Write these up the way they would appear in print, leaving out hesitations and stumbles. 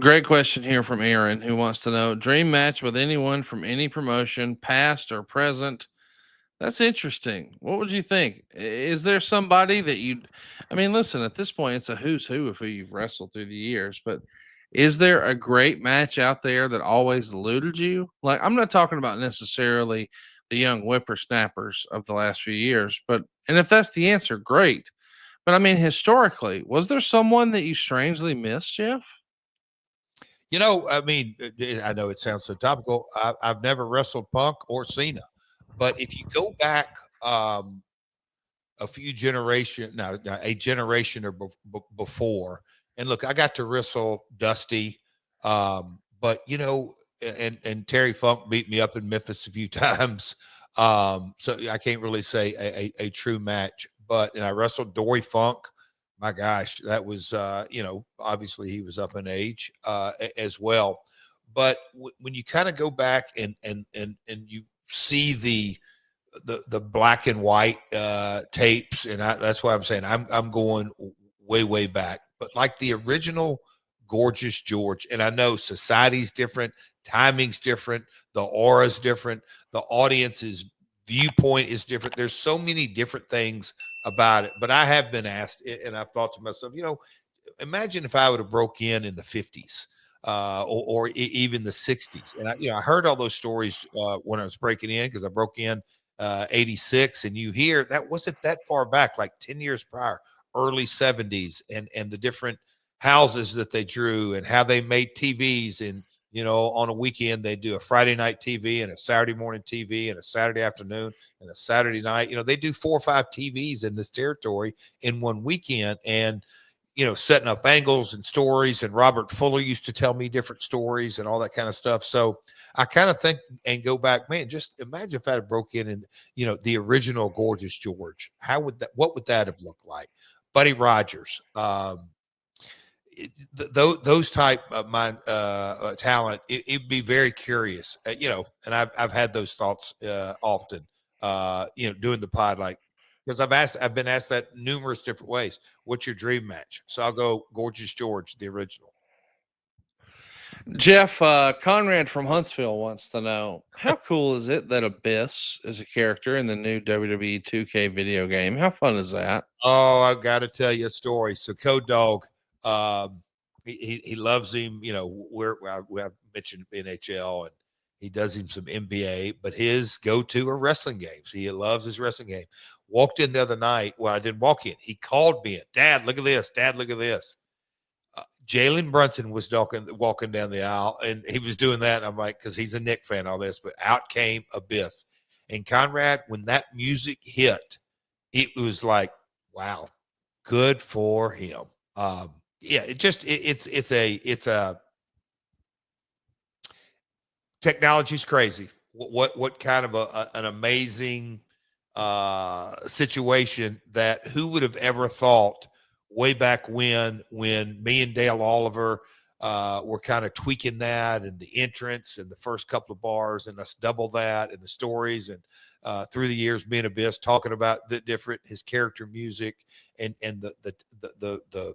Great question here from Aaron, who wants to know dream match with anyone from any promotion, past or present. That's interesting. What would you think? Is there somebody that you? I mean, listen. At this point, it's a who's who of who you've wrestled through the years. But is there a great match out there that always eluded you? Like, I'm not talking about necessarily the young whippersnappers of the last few years, but and if that's the answer, great. But I mean, historically, was there someone that you strangely missed, Jeff? I mean, I know it sounds so topical. I've never wrestled Punk or Cena, but if you go back a few generation, no, a generation or before, and look, I got to wrestle Dusty, but and Terry Funk beat me up in Memphis a few times, so I can't really say a true match. But and I wrestled Dory Funk. My gosh, that was obviously he was up in age as well. But when you kind of go back and you see the black and white tapes, and that's why I'm saying I'm going way back. But like the original Gorgeous George, and I know society's different, timing's different, the aura's different, the audience's viewpoint is different. There's so many different things about it. But I have been asked, and I've thought to myself, imagine if I would have broke in the 50s. Or even the 60s, and I heard all those stories when I was breaking in, because I broke in 86, and you hear that wasn't that far back, like 10 years prior, early 70s, and the different houses that they drew and how they made TVs. And on a weekend they do a Friday night TV and a Saturday morning TV and a Saturday afternoon and a Saturday night. They do 4 or 5 TVs in this territory in one weekend, and setting up angles and stories. And Robert Fuller used to tell me different stories and all that kind of stuff. So I kind of think and go back, man, just imagine if I had broke in, the original Gorgeous George. What would that have looked like? Buddy Rogers, those type of my talent, it'd be very curious, and I've had those thoughts often, doing the pod, like, because I've been asked that numerous different ways. What's your dream match? So I'll go Gorgeous George, the original. Jeff, Conrad from Huntsville wants to know how cool is it that Abyss is a character in the new WWE 2K video game? How fun is that? Oh, I've got to tell you a story. So Code Dog, um, he loves him. I've mentioned NHL, and he does him some NBA, but his go-to are wrestling games. He loves his wrestling game. Walked in the other night. Well, I didn't walk in. He called me in. Dad, look at this. Dad, look at this. Jalen Brunson was walking down the aisle, and he was doing that. And I'm like, because he's a Nick fan, all this, but out came Abyss. And Conrad, when that music hit, it was like, wow, good for him. Yeah, it's a technology's crazy. What kind of an amazing situation that who would have ever thought way back when me and Dale Oliver were kind of tweaking that, and the entrance and the first couple of bars, and us double that, and the stories, and through the years being Abyss, talking about the different his character music, and the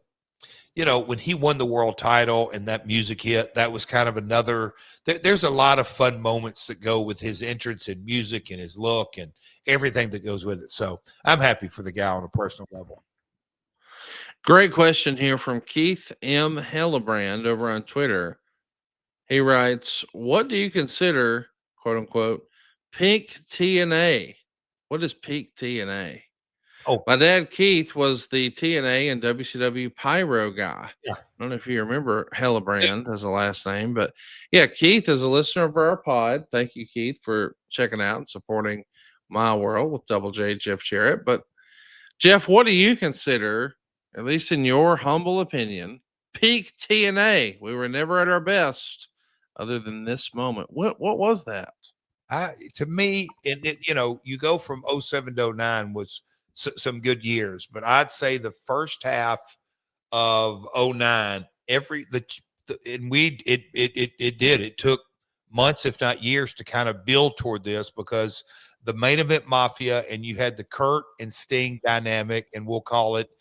when he won the world title and that music hit, that was kind of another. There's a lot of fun moments that go with his entrance and music and his look and everything that goes with it. So I'm happy for the guy on a personal level. Great question here from Keith M. Hellebrand over on Twitter. He writes, "What do you consider, quote unquote, peak TNA? What is peak TNA?" Oh, My dad Keith was the TNA and WCW Pyro guy. yeah. I don't know if you remember Hellebrand as a last name, but yeah, Keith is a listener of our pod. Thank you, Keith, for checking out and supporting my world with Double J Jeff Jarrett. But Jeff, what do you consider, at least in your humble opinion, peak TNA? We were never at our best, other than this moment. What was that? To me, you go from '07 to '09 was some good years, but I'd say the first half of '09, and it took months, if not years, to kind of build toward this, because the main event mafia, and you had the Kurt and Sting dynamic, and we'll call it,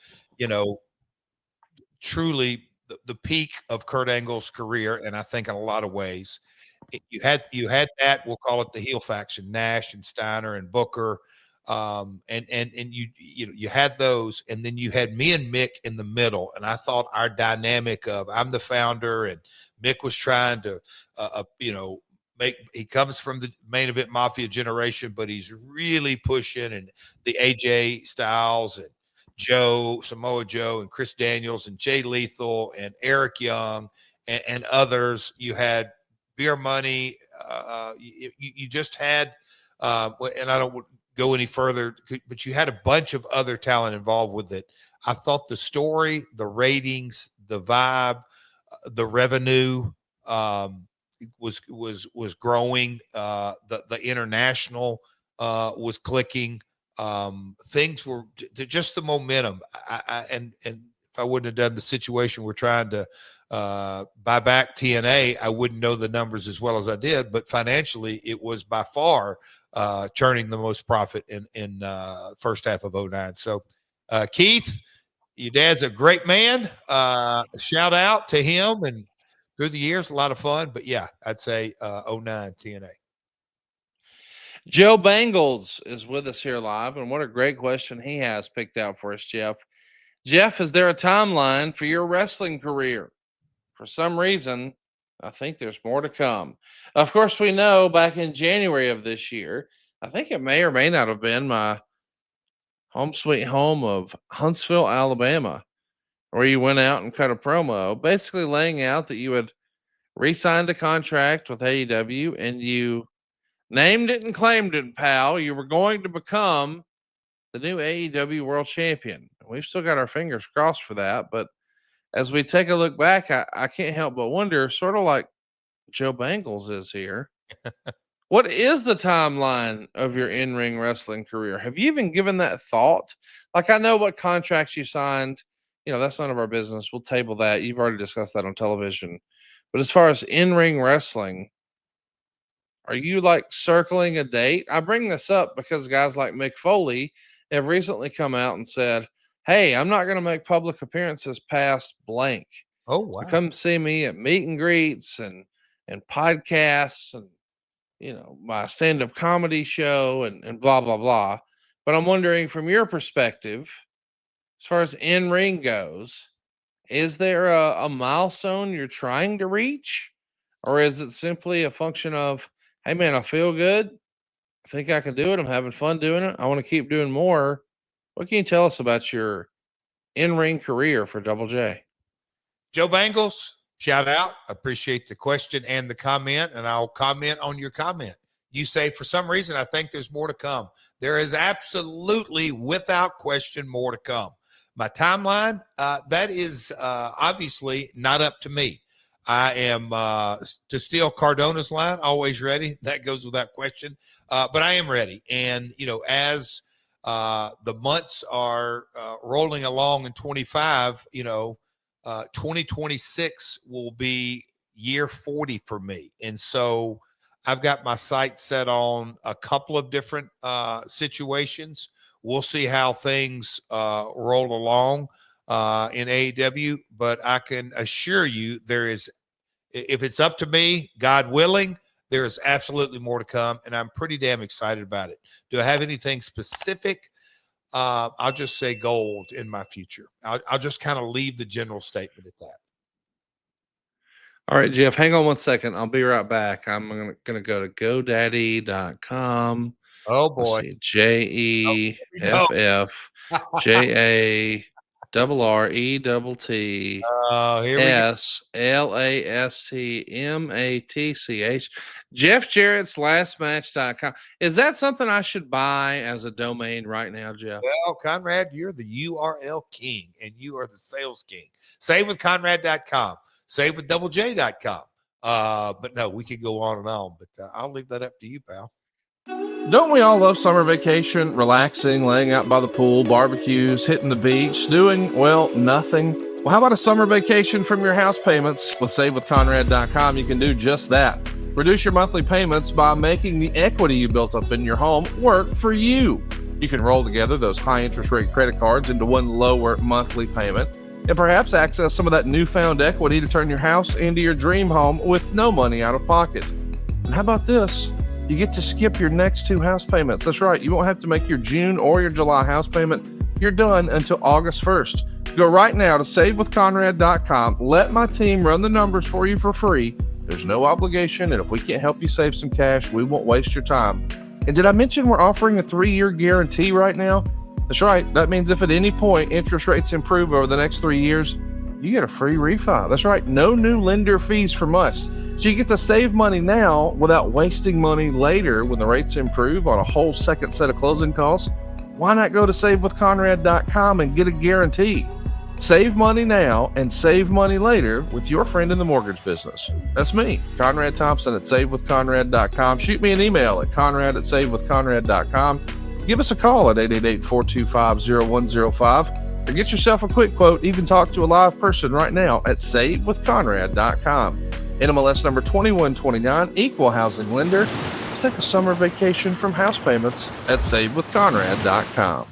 truly the peak of Kurt Angle's career, and I think in a lot of ways, you had that, we'll call it the heel faction, Nash and Steiner and Booker, and you had those, and then you had me and Mick in the middle, and I thought our dynamic of I'm the founder, and Mick was trying to, he comes from the main event mafia generation, but he's really pushing, and the AJ Styles and Samoa Joe and Chris Daniels and Jay Lethal and Eric Young and others. You had Beer Money. You just had, and I don't go any further, but you had a bunch of other talent involved with it. I thought the story, the ratings, the vibe, the revenue was growing. The international was clicking. Things were just the momentum. And if I wouldn't have done the situation we're trying to buy back TNA, I wouldn't know the numbers as well as I did. But financially, it was by far churning the most profit in first half of 09. So, Keith, your dad's a great man. Shout out to him, and through the years, a lot of fun. But yeah, I'd say 09 TNA. Joe Bangles is with us here live, and what a great question he has picked out for us, Jeff. Jeff, is there a timeline for your wrestling career? For some reason, I think there's more to come. Of course, we know back in January of this year, I think it may or may not have been my home sweet home of Huntsville, Alabama, where you went out and cut a promo, basically laying out that you had re-signed a contract with AEW, and you named it and claimed it, pal. You were going to become the new AEW World Champion. We've still got our fingers crossed for that. But as we take a look back, I can't help but wonder, sort of like Joe Bangles is here, what is the timeline of your in-ring wrestling career? Have you even given that thought? Like, I know what contracts you signed. That's none of our business. We'll table that. You've already discussed that on television. But as far as in-ring wrestling, are you like circling a date? I bring this up because guys like Mick Foley have recently come out and said, hey, I'm not going to make public appearances past blank. Oh, wow. So come see me at meet and greets and podcasts and, my stand-up comedy show and blah, blah, blah. But I'm wondering, from your perspective, as far as in-ring goes, is there a milestone you're trying to reach? Or is it simply a function of, hey, man, I feel good. I think I can do it. I'm having fun doing it. I want to keep doing more. What can you tell us about your in-ring career for Double J? Joe Bangles, shout out. Appreciate the question and the comment, and I'll comment on your comment. You say, for some reason, I think there's more to come. There is absolutely, without question, more to come. My timeline, that is obviously not up to me. I am, to steal Cardona's line, always ready. That goes without question. But I am ready. And, as the months are rolling along in 25, 2026 will be year 40 for me. And so I've got my sights set on a couple of different situations. We'll see how things roll along in AEW, but I can assure you if it's up to me, God willing, there is absolutely more to come, and I'm pretty damn excited about it. Do I have anything specific? I'll just say gold in my future. I'll just kind of leave the general statement at that. All right, Jeff, hang on one second. I'll be right back. I'm going to go to GoDaddy.com. Oh, boy. JEFFJARRETTSLASTMATCH. Jeff Jarrett's lastmatch.com. Is that something I should buy as a domain right now, Jeff? Well, Conrad, you're the URL king, and you are the sales king. Save with Conrad.com. Save with doublej.com. But no, we could go on and on, but I'll leave that up to you, pal. Don't we all love summer vacation, relaxing, laying out by the pool, barbecues, hitting the beach, doing, well, nothing? Well, how about a summer vacation from your house payments? With SaveWithConrad.com, you can do just that. Reduce your monthly payments by making the equity you built up in your home work for you. You can roll together those high interest rate credit cards into one lower monthly payment. and perhaps access some of that newfound equity to turn your house into your dream home with no money out of pocket. And how about this? You get to skip your next 2 house payments. That's right. You won't have to make your June or your July house payment. You're done until August 1st. Go right now to savewithconrad.com. Let my team run the numbers for you for free. There's no obligation, and if we can't help you save some cash, we won't waste your time. And did I mention we're offering a 3-year guarantee right now? That's right. That means if at any point interest rates improve over the next 3 years, you get a free refi. That's right. No new lender fees from us. So you get to save money now without wasting money later when the rates improve on a whole second set of closing costs. Why not go to savewithconrad.com and get a guarantee? Save money now and save money later with your friend in the mortgage business. That's me, Conrad Thompson at savewithconrad.com. Shoot me an email at conrad@savewithconrad.com. Give us a call at 888-425-0105 or get yourself a quick quote. Even talk to a live person right now at savewithconrad.com. NMLS number 2129, equal housing lender. Let's take a summer vacation from house payments at savewithconrad.com.